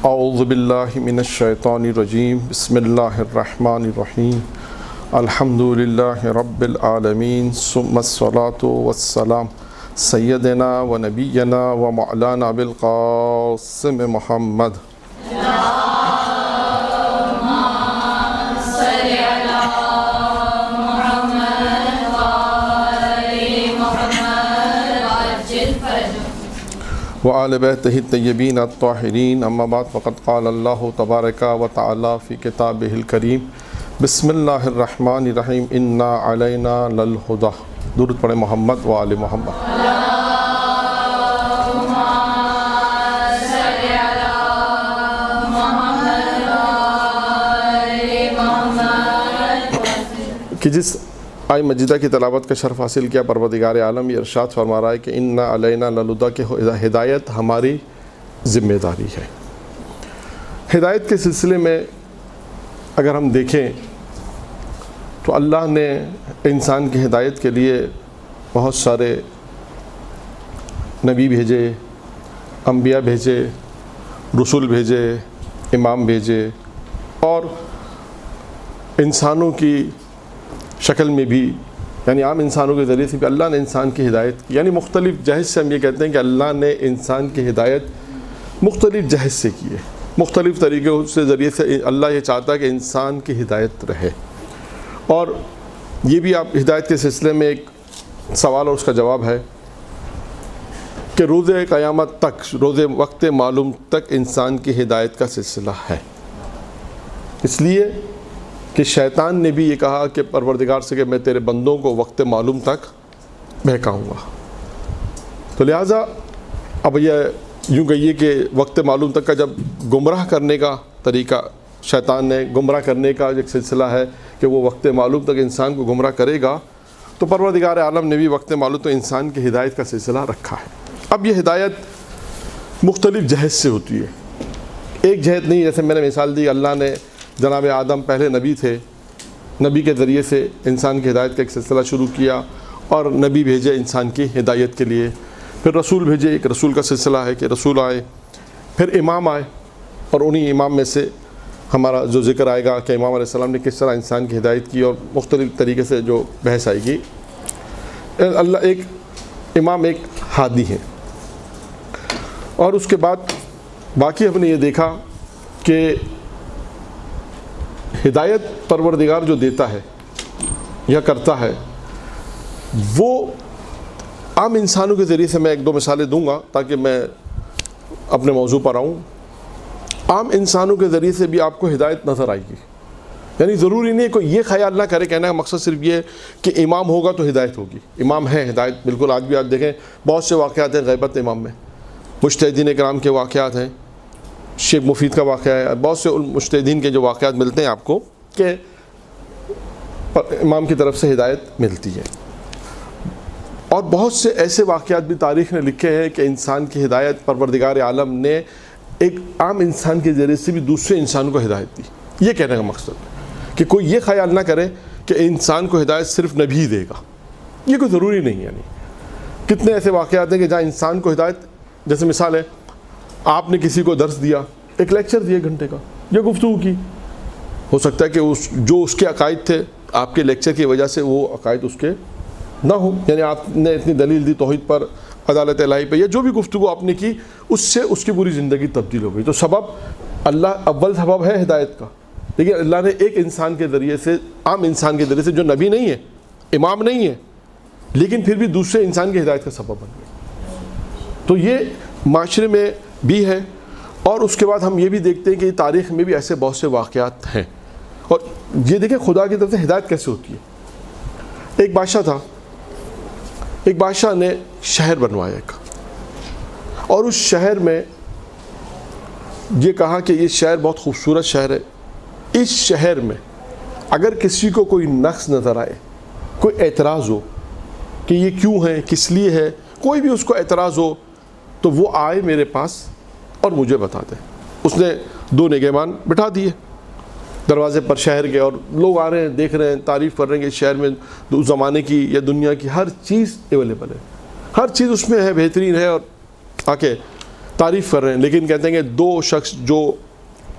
اعوذ باللہ من الشیطان الرجیم بسم اللہ الرحمن الرحیم الحمد للہ رب العالمین ثم الصلاۃ والسلام سیدنا و نبینا و مولانا بالقاسم محمد وآل بیتہ الطیبین الطاہرین اما بعد فقد قال اللہ تبارک و تعالی فی کتابہ الکریم بسم اللہ الرحمن الرحیم انا علینا للہدی. درود پڑھیں محمد و آل محمد. کہ جس آئی مجیدہ کی تلاوت کا شرف حاصل کیا پروردگار عالم یہ ارشاد فرما رہا ہے کہ انا علینا للہدی کہ ہدایت ہماری ذمہ داری ہے. ہدایت کے سلسلے میں اگر ہم دیکھیں تو اللہ نے انسان کی ہدایت کے لیے بہت سارے نبی بھیجے، انبیاء بھیجے، رسول بھیجے، امام بھیجے، اور انسانوں کی شکل میں بھی یعنی عام انسانوں کے ذریعے سے بھی اللہ نے انسان کی ہدایت کی. یعنی مختلف جہت سے ہم یہ کہتے ہیں کہ اللہ نے انسان کی ہدایت مختلف جہت سے کی ہے، مختلف طریقوں سے ذریعے سے اللہ یہ چاہتا ہے کہ انسان کی ہدایت رہے. اور یہ بھی آپ ہدایت کے سلسلے میں ایک سوال اور اس کا جواب ہے کہ روز قیامت تک، روز وقت معلوم تک انسان کی ہدایت کا سلسلہ ہے. اس لیے کہ شیطان نے بھی یہ کہا کہ پروردگار سے کہ میں تیرے بندوں کو وقت معلوم تک بہکاؤں گا. تو لہٰذا اب یہ یوں کہیے کہ وقت معلوم تک کا جب گمراہ کرنے کا طریقہ شیطان نے گمراہ کرنے کا ایک سلسلہ ہے کہ وہ وقت معلوم تک انسان کو گمراہ کرے گا، تو پروردگار عالم نے بھی وقت معلوم تک انسان کی ہدایت کا سلسلہ رکھا ہے. اب یہ ہدایت مختلف جہت سے ہوتی ہے، ایک جہت نہیں. جیسے میں نے مثال دی، اللہ نے جناب آدم پہلے نبی تھے، نبی کے ذریعے سے انسان کی ہدایت کا ایک سلسلہ شروع کیا اور نبی بھیجے انسان کی ہدایت کے لیے. پھر رسول بھیجے، ایک رسول کا سلسلہ ہے کہ رسول آئے. پھر امام آئے اور انہی امام میں سے ہمارا جو ذکر آئے گا کہ امام علیہ السلام نے کس طرح انسان کی ہدایت کی، اور مختلف طریقے سے جو بحث آئے گی. اللہ ایک امام ایک ہادی ہے. اور اس کے بعد باقی ہم نے یہ دیکھا کہ ہدایت پروردگار جو دیتا ہے یا کرتا ہے وہ عام انسانوں کے ذریعے سے میں ایک دو مثالیں دوں گا تاکہ میں اپنے موضوع پر آؤں. عام انسانوں کے ذریعے سے بھی آپ کو ہدایت نظر آئے گی. یعنی ضروری نہیں کوئی یہ خیال نہ کرے، کہنے کا مقصد صرف یہ کہ امام ہوگا تو ہدایت ہوگی. امام ہے، ہدایت بالکل. آج بھی آپ دیکھیں بہت سے واقعات ہیں غیبت امام میں، مجتہدین کرام کے واقعات ہیں، شیخ مفید کا واقعہ ہے، بہت سے مجتہدین کے جو واقعات ملتے ہیں آپ کو کہ امام کی طرف سے ہدایت ملتی ہے. اور بہت سے ایسے واقعات بھی تاریخ نے لکھے ہیں کہ انسان کی ہدایت پروردگار عالم نے ایک عام انسان کے ذریعے سے بھی دوسرے انسان کو ہدایت دی. یہ کہنے کا مقصد کہ کوئی یہ خیال نہ کرے کہ انسان کو ہدایت صرف نبی ہی دے گا، یہ کوئی ضروری نہیں. یعنی کتنے ایسے واقعات ہیں کہ جہاں انسان کو ہدایت، جیسے مثال ہے آپ نے کسی کو درس دیا، ایک لیکچر دیا 1 گھنٹے کا یا گفتگو کی، ہو سکتا ہے کہ جو اس کے عقائد تھے آپ کے لیکچر کی وجہ سے وہ عقائد اس کے نہ ہو. یعنی آپ نے اتنی دلیل دی توحید پر، عدالت الہی پہ، یا جو بھی گفتگو آپ نے کی اس سے اس کی پوری زندگی تبدیل ہو گئی. تو سبب اللہ اول سبب ہے ہدایت کا، لیکن اللہ نے ایک انسان کے ذریعے سے، عام انسان کے ذریعے سے جو نبی نہیں ہے، امام نہیں ہے، لیکن پھر بھی دوسرے انسان کی ہدایت کا سبب بن گئی. تو یہ معاشرے میں بھی ہے. اور اس کے بعد ہم یہ بھی دیکھتے ہیں کہ تاریخ میں بھی ایسے بہت سے واقعات ہیں. اور یہ دیکھیں خدا کی طرف سے ہدایت کیسے ہوتی ہے. ایک بادشاہ تھا، ایک بادشاہ نے شہر بنوایا ایک، اور اس شہر میں یہ کہا کہ یہ شہر بہت خوبصورت شہر ہے. اس شہر میں اگر کسی کو کوئی نقص نظر آئے، کوئی اعتراض ہو کہ یہ کیوں ہے، کس لیے ہے، کوئی بھی اس کو اعتراض ہو تو وہ آئے میرے پاس اور مجھے بتا دے. اس نے 2 نگہبان بٹھا دیے دروازے پر شہر کے، اور لوگ آ رہے ہیں، دیکھ رہے ہیں، تعریف کر رہے ہیں کہ شہر میں اس زمانے کی یا دنیا کی ہر چیز اویلیبل ہے، ہر چیز اس میں ہے، بہترین ہے. اور آ کے تعریف کر رہے ہیں، لیکن کہتے ہیں کہ دو شخص جو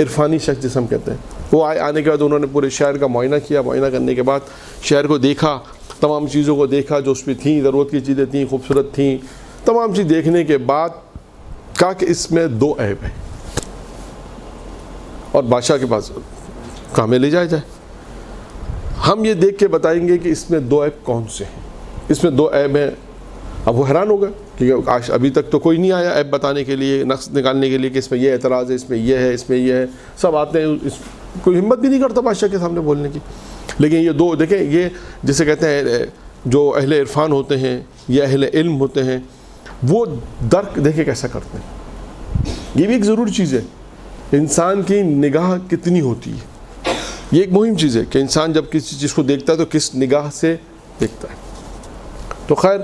عرفانی شخص جسے ہم کہتے ہیں، وہ آنے کے بعد انہوں نے پورے شہر کا معائنہ کیا، معائنہ کرنے کے بعد شہر کو دیکھا، تمام چیزوں کو دیکھا جو اس میں تھیں، ضرورت کی چیزیں تھیں، خوبصورت تھیں، تمام چیز دیکھنے کے بعد کہا کہ اس میں 2 عیب ہیں، اور بادشاہ کے پاس کہاں میں لے جائے جائے، ہم یہ دیکھ کے بتائیں گے کہ اس میں 2 عیب کون سے ہیں، اس میں 2 عیب ہیں۔ اب وہ حیران ہو گئے کیونکہ ابھی تک تو کوئی نہیں آیا عیب بتانے کے لیے، نقص نکالنے کے لیے کہ اس میں یہ اعتراض ہے، اس میں یہ ہے، اس میں یہ ہے، سب آتے ہیں، کوئی ہمت بھی نہیں کرتا بادشاہ کے سامنے بولنے کی۔ لیکن یہ 2 دیکھیں، یہ جسے کہتے ہیں جو اہل عرفان ہوتے ہیں یا اہل علم ہوتے ہیں، وہ درک دیکھیں کیسا کرتے ہیں۔ یہ بھی ایک ضروری چیز ہے، انسان کی نگاہ کتنی ہوتی ہے، یہ ایک مہم چیز ہے کہ انسان جب کسی چیز کو دیکھتا ہے تو کس نگاہ سے دیکھتا ہے۔ تو خیر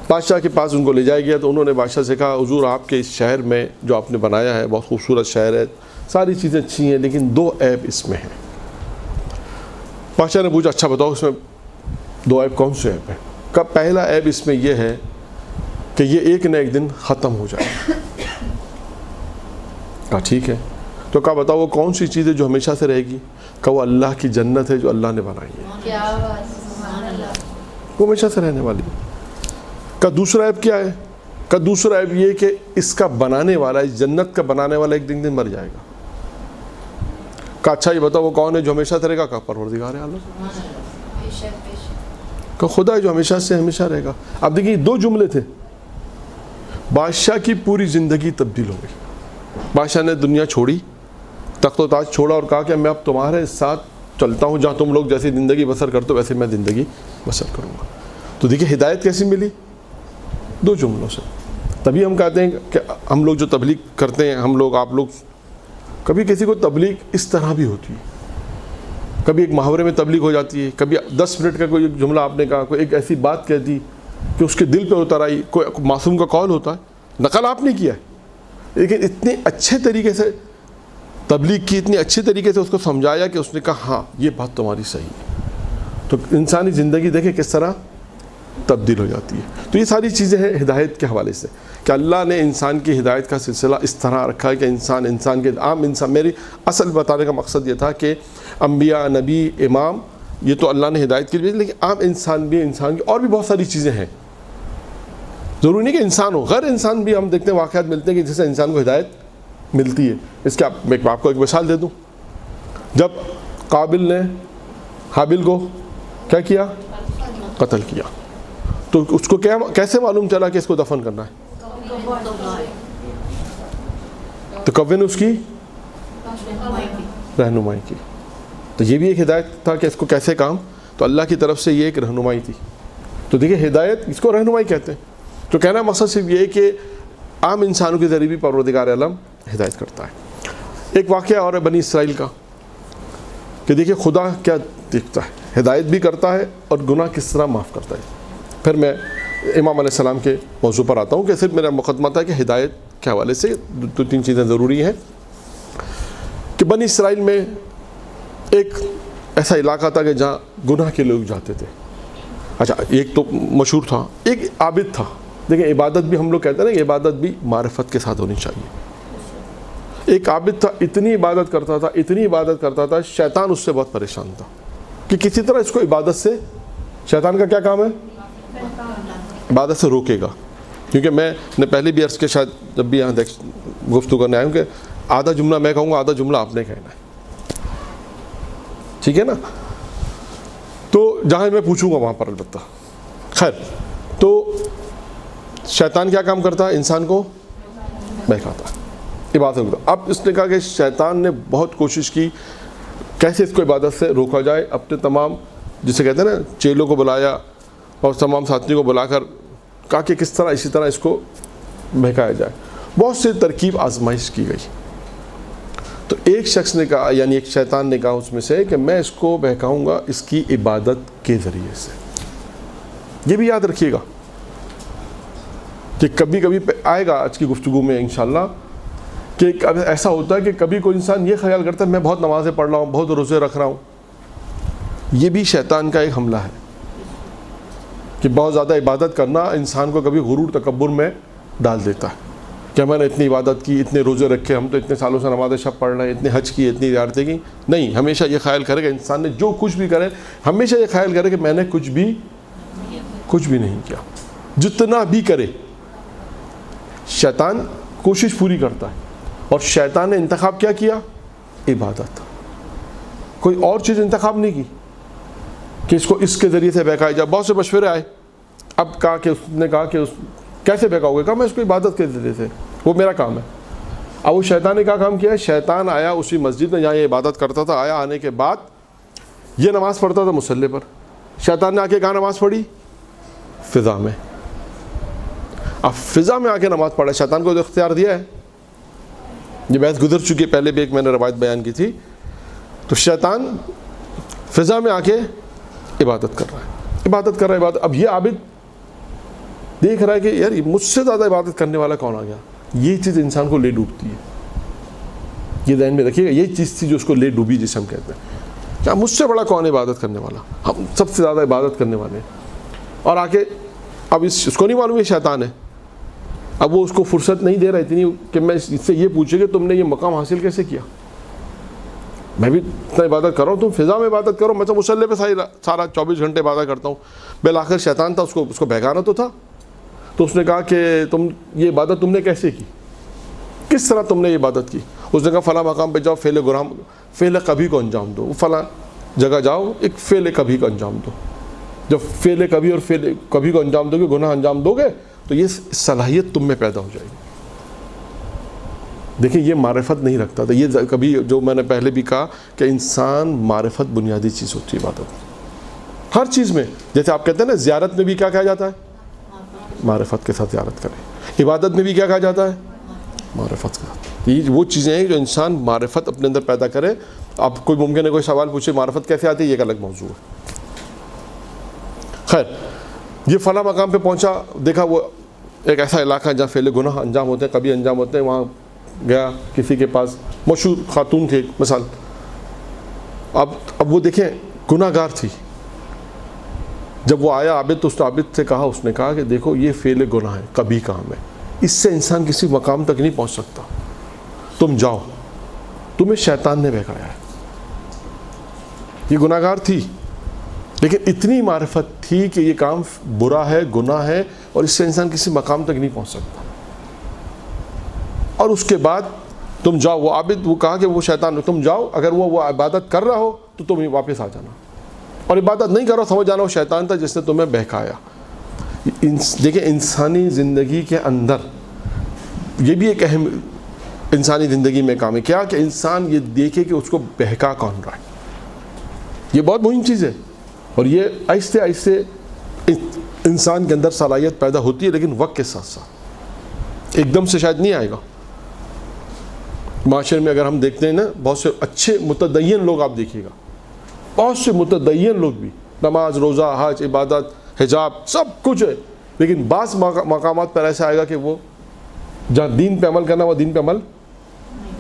بادشاہ کے پاس ان کو لے جایا گیا، تو انہوں نے بادشاہ سے کہا حضور آپ کے اس شہر میں جو آپ نے بنایا ہے بہت خوبصورت شہر ہے، ساری چیزیں اچھی ہیں، لیکن 2 عیب اس میں ہیں۔ بادشاہ نے پوچھا اچھا بتاؤ اس میں 2 عیب کون سے عیب ہیں؟ کا پہلا عیب اس میں یہ ہے کہ یہ ایک نہ ایک دن ختم ہو جائے گا۔ کہا ٹھیک ہے، تو کہا بتاؤ وہ کون سی چیز ہے جو ہمیشہ سے رہے گی؟ کہا وہ اللہ کی جنت ہے جو اللہ نے بنائی ہے، وہ ہمیشہ سے رہنے والی ہے۔ کا دوسرا عیب کیا ہے؟ کا دوسرا عیب یہ کہ اس کا بنانے والا، اس جنت کا بنانے والا ایک دن مر جائے گا۔ کہا اچھا یہ بتاؤ وہ کون ہے جو ہمیشہ سے رہے گا؟ کہا پروردگار عالم، کہ خدا ہے جو ہمیشہ سے ہمیشہ رہے گا۔ اب دیکھیے 2 جملے تھے، بادشاہ کی پوری زندگی تبدیل ہو گئی۔ بادشاہ نے دنیا چھوڑی، تخت و تاج چھوڑا اور کہا کہ میں اب تمہارے ساتھ چلتا ہوں، جہاں تم لوگ جیسی زندگی بسر کرتے ہو ویسے میں زندگی بسر کروں گا۔ تو دیکھیے ہدایت کیسی ملی؟ 2 جملوں سے۔ تبھی ہم کہتے ہیں کہ ہم لوگ جو تبلیغ کرتے ہیں، ہم لوگ آپ لوگ، کبھی کسی کو تبلیغ اس طرح بھی ہوتی ہے، کبھی ایک محاورے میں تبلیغ ہو جاتی ہے، کبھی 10 منٹ کا کوئی جملہ آپ نے کہا، کوئی ایک ایسی بات کہہ دی کہ اس کے دل پہ اتر آئی، کوئی معصوم کا قول ہوتا ہے، نقل آپ نے کیا ہے، لیکن اتنے اچھے طریقے سے تبلیغ کی، اتنے اچھے طریقے سے اس کو سمجھایا کہ اس نے کہا ہاں یہ بات تمہاری صحیح ہے۔ تو انسانی زندگی دیکھیں کس طرح تبدیل ہو جاتی ہے۔ تو یہ ساری چیزیں ہیں ہدایت کے حوالے سے کہ اللہ نے انسان کی ہدایت کا سلسلہ اس طرح رکھا ہے کہ انسان کے عام انسان، میری اصل بتانے کا مقصد یہ تھا کہ انبیاء، نبی، امام، یہ تو اللہ نے ہدایت کے لیے، لیکن عام انسان بھی، انسان کی اور بھی بہت ساری چیزیں ہیں، ضروری نہیں کہ انسان ہو، غیر انسان بھی ہم دیکھتے ہیں واقعات ملتے ہیں کہ جس سے انسان کو ہدایت ملتی ہے۔ اس کے میں آپ کو ایک مثال دے دوں، جب قابل نے حابل کو کیا کیا؟ قتل کیا، تو اس کو کیسے معلوم چلا کہ اس کو دفن کرنا ہے؟ تو کون نے اس کی رہنمائی کی۔ تو یہ بھی ایک ہدایت تھا کہ اس کو کیسے کام، تو اللہ کی طرف سے یہ ایک رہنمائی تھی۔ تو دیکھیے ہدایت اس کو رہنمائی کہتے ہیں۔ تو کہنا مقصد صرف یہ ہے کہ عام انسانوں کے ذریعے بھی پروردگار عالم ہدایت کرتا ہے۔ ایک واقعہ اور ہے بنی اسرائیل کا کہ دیکھیے خدا کیا دیکھتا ہے، ہدایت بھی کرتا ہے اور گناہ کس طرح معاف کرتا ہے۔ پھر میں امام علیہ السلام کے موضوع پر آتا ہوں کہ صرف میرا مقدمہ تھا کہ ہدایت کے حوالے سے 2-3 چیزیں ضروری ہیں کہ بنی اسرائیل میں ایک ایسا علاقہ تھا کہ جہاں گناہ کے لوگ جاتے تھے۔ اچھا ایک تو مشہور تھا، ایک عابد تھا۔ دیکھیں عبادت بھی ہم لوگ کہتے ہیں نا کہ عبادت بھی معرفت کے ساتھ ہونی چاہیے۔ ایک عابد تھا، اتنی عبادت کرتا تھا، شیطان اس سے بہت پریشان تھا کہ کسی طرح اس کو عبادت سے، شیطان کا کیا کام ہے؟ عبادت سے روکے گا۔ کیونکہ میں نے پہلے بھی عرض کے شاید جب بھی یہاں گفتگو کرنے آیا ہوں کہ آدھا جملہ میں کہوں گا، آدھا جملہ آپ نے کہنا ہے، ٹھیک ہے نا؟ تو جہاں میں پوچھوں گا وہاں پر البتہ۔ خیر، تو شیطان کیا کام کرتا ہے؟ انسان کو بہکاتا ہے، عبادت کرتا۔ اب اس نے کہا کہ شیطان نے بہت کوشش کی کیسے اس کو عبادت سے روکا جائے، اپنے تمام جسے کہتے ہیں نا چیلوں کو بلایا اور تمام ساتھیوں کو بلا کر کہا کہ کس طرح اسی طرح اس کو بہکایا جائے۔ بہت سے ترکیب آزمائش کی گئی۔ تو ایک شخص نے کہا، یعنی ایک شیطان نے کہا اس میں سے کہ میں اس کو بہکاؤں گا اس کی عبادت کے ذریعے سے۔ یہ بھی یاد رکھیے گا کہ کبھی کبھی آئے گا آج کی گفتگو میں انشاءاللہ کہ ایسا ہوتا ہے کہ کبھی کوئی انسان یہ خیال کرتا ہے میں بہت نمازیں پڑھ رہا ہوں، بہت روزے رکھ رہا ہوں۔ یہ بھی شیطان کا ایک حملہ ہے کہ بہت زیادہ عبادت کرنا انسان کو کبھی غرور تکبر میں ڈال دیتا ہے۔ کہ میں نے اتنی عبادت کی, اتنے روزے رکھے, ہم تو اتنے سالوں سے نماز شب پڑھ رہے ہیں, اتنے حج کی, اتنی زیارتیں کی. نہیں, ہمیشہ یہ خیال کرے کہ انسان نے جو کچھ بھی کرے, ہمیشہ یہ خیال کرے کہ میں نے کچھ بھی نہیں کیا. جتنا بھی کرے شیطان کوشش پوری کرتا ہے, اور شیطان نے انتخاب کیا کیا؟ عبادت. کوئی اور چیز انتخاب نہیں کی کہ اس کو اس کے ذریعے سے بہکایا جائے. بہت سے مشورے آئے, اب کہا کہ اس نے کہا کہ کیسے بہکاؤ گے؟ کہا میں اس کو عبادت کے ذریعے سے, وہ میرا کام ہے. اب وہ شیطان نے کیا کام کیا ہے؟ شیطان آیا اسی مسجد میں جہاں یہ عبادت کرتا تھا, آیا, آنے کے بعد یہ نماز پڑھتا تھا مصلی پر. شیطان نے آ کے کہاں نماز پڑھی؟ فضا میں. اب فضا میں آ کے نماز پڑھا, شیطان کو تو اختیار دیا ہے. یہ بحث گزر چکی ہے, پہلے بھی ایک میں نے روایت بیان کی تھی. تو شیطان فضا میں آ کے عبادت کر رہا ہے. اب یہ عابد دیکھ رہا ہے کہ یار مجھ سے زیادہ عبادت کرنے والا کون آ گیا. یہ چیز انسان کو لے ڈوبتی ہے. یہ ذہن میں رکھیے گا, یہ چیز تھی جو اس کو لے ڈوبی, جسے ہم کہتے ہیں. کیا مجھ سے بڑا کون ہے عبادت کرنے والا؟ ہم سب سے زیادہ عبادت کرنے والے ہیں. اور آ کے اب اس کو نہیں معلوم یہ شیطان ہے. اب وہ اس کو فرصت نہیں دے رہا اتنی کہ میں اس سے یہ پوچھے کہ تم نے یہ مقام حاصل کیسے کیا. میں بھی اتنا عبادت کر رہا ہوں, تم فضا میں عبادت کرو, میں تو مصلی پہ سارا 24 گھنٹے عبادت کرتا ہوں. بالآخر شیطان تھا, اس کو بہکانا تو تھا. تو اس نے کہا کہ تم یہ عبادت تم نے کیسے کی, کس طرح تم نے یہ عبادت کی؟ اس نے کہا فلاں مقام پہ جاؤ, فعل کبھی کو انجام دو. فلاں جگہ جاؤ, ایک فعل کبھی کو انجام دو. جب فعل کبھی اور فعل کبھی کو انجام دو گے, گناہ انجام دو گے, تو یہ صلاحیت تم میں پیدا ہو جائے گی. دیکھیں یہ معرفت نہیں رکھتا تھا. یہ کبھی جو میں نے پہلے بھی کہا کہ انسان معرفت بنیادی چیز ہوتی ہے عبادت ہر چیز میں. جیسے آپ کہتے ہیں نا زیارت میں بھی کیا کہا جاتا ہے؟ معرفت کے ساتھ زیارت کریں. عبادت میں بھی کیا کہا جاتا ہے؟ معرفت کے ساتھ. یہ وہ چیزیں ہیں جو انسان معرفت اپنے اندر پیدا کرے. آپ کوئی ممکن ہے کوئی سوال پوچھے معرفت کیسے آتی ہے, یہ ایک الگ موضوع ہے. خیر, یہ فلاں مقام پہ پہنچا, دیکھا وہ ایک ایسا علاقہ ہے جہاں فعل گناہ انجام ہوتے ہیں, کبھی انجام ہوتے ہیں. وہاں گیا کسی کے پاس, مشہور خاتون تھی مثال. اب وہ دیکھیں گناہ گار تھی. جب وہ آیا عابد, تو اس عابد سے کہا, اس نے کہا کہ دیکھو یہ فعل گناہ ہے, کبھی کام ہے, اس سے انسان کسی مقام تک نہیں پہنچ سکتا. تم جاؤ, تمہیں شیطان نے بہکایا ہے. یہ گناہ گار تھی, لیکن اتنی معرفت تھی کہ یہ کام برا ہے, گناہ ہے, اور اس سے انسان کسی مقام تک نہیں پہنچ سکتا. اور اس کے بعد تم جاؤ, وہ عابد, وہ کہا کہ وہ شیطان, تم جاؤ, اگر وہ عبادت کر رہا ہو تو تم واپس آ جانا, اور عبادت نہیں کرو سمجھ جانا وہ شیطان تھا جس نے تمہیں بہکایا. دیکھیں انسانی زندگی کے اندر یہ بھی ایک اہم انسانی زندگی میں کام ہے, کیا کہ انسان یہ دیکھے کہ اس کو بہکا کون رہا ہے. یہ بہت مہم چیز ہے, اور یہ آہستہ آہستہ انسان کے اندر صلاحیت پیدا ہوتی ہے, لیکن وقت کے ساتھ ساتھ ایک دم سے شاید نہیں آئے گا. معاشرے میں اگر ہم دیکھتے ہیں نا, بہت سے اچھے متدین لوگ آپ دیکھیے گا, بہت سے متدین لوگ بھی, نماز, روزہ, حج, عبادت, حجاب, سب کچھ ہے, لیکن بعض مقامات پر ایسا آئے گا کہ وہ جہاں دین پہ عمل کرنا, وہ دین پہ عمل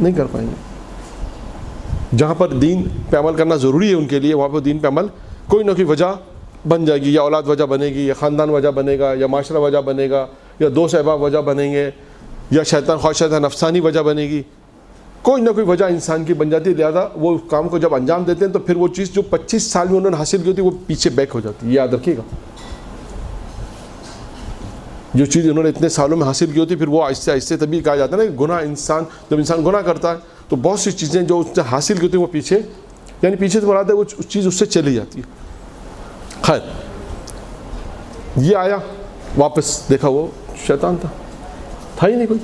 نہیں کر پائیں گے. جہاں پر دین پہ عمل کرنا ضروری ہے ان کے لیے, وہاں پر دین پہ عمل کوئی نہ کوئی وجہ بن جائے گی. یا اولاد وجہ بنے گی, یا خاندان وجہ بنے گا, یا معاشرہ وجہ بنے گا, یا دوست احباب وجہ بنیں گے, یا شیطان خواہشات نفسانی وجہ بنے گی. کوئی نہ کوئی وجہ انسان کی بن جاتی ہے. لہٰذا وہ کام کو جب انجام دیتے ہیں تو پھر وہ چیز جو 25 سال میں انہوں نے حاصل کی ہوتی ہے وہ پیچھے بیک ہو جاتی ہے. یہ یاد رکھیے گا, جو چیز انہوں نے اتنے سالوں میں حاصل کی ہوتی ہے پھر وہ آہستہ آہستہ, تبھی کہا جاتا ہے نا کہ گناہ انسان, جب انسان گناہ کرتا ہے تو بہت سی چیزیں جو اس نے حاصل کی ہوتی ہیں وہ پیچھے, یعنی پیچھے سے مراد ہے وہ چیز اس سے چلی جاتی ہے. خیر, یہ آیا واپس, دیکھا وہ شیطان تھا ہی نہیں کوئی,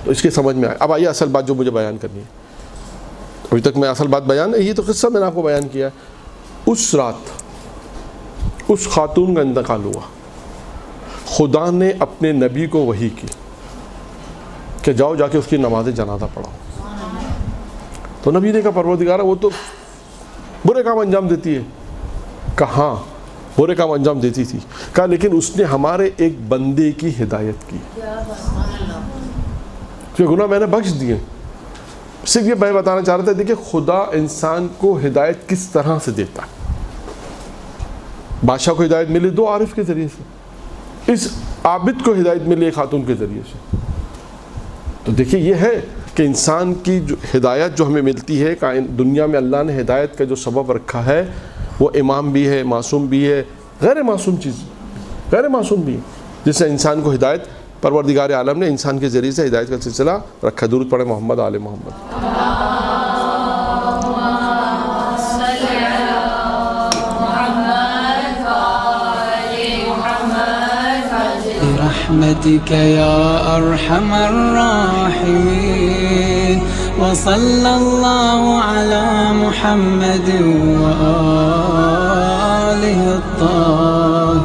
تو اس کے سمجھ میں آیا. اب آئیے اصل بات جو مجھے بیان کرنی ہے. ابھی تک میں اصل بات بیان, یہ تو قصہ میں نے آپ کو بیان کیا ہے. اس رات اس خاتون کا انتقال ہوا, خدا نے اپنے نبی کو وحی کی کہ جاؤ جا کے اس کی نماز جنازہ پڑھاؤ. تو نبی نے کہا پروردگارہ وہ تو برے کام انجام دیتی ہے. کہاں برے کام انجام دیتی تھی. کہا لیکن اس نے ہمارے ایک بندے کی ہدایت کی, کہ گناہ میں نے بخش دیے. صرف یہ میں بتانا چاہ رہا تھا, دیکھیں خدا انسان کو ہدایت کس طرح سے دیتا ہے. بادشاہ کو ہدایت ملی 2 عارف کے ذریعے سے, اس عابد کو ہدایت ملی ایک خاتون کے ذریعے سے. تو دیکھیے یہ ہے کہ انسان کی جو ہدایت جو ہمیں ملتی ہے دنیا میں اللہ نے ہدایت کا جو سبب رکھا ہے وہ امام بھی ہے، معصوم بھی ہے، غیر معصوم چیز، غیر معصوم بھی ہے، جس سے انسان کو ہدایت پروردگار عالم نے انسان کے ذریعے سے ہدایت کا سلسلہ رکھا. درود پڑھیں محمد آل محمد. برحمتك يا أرحم الراحمين وصلى الله على محمد وآله الطاهرين.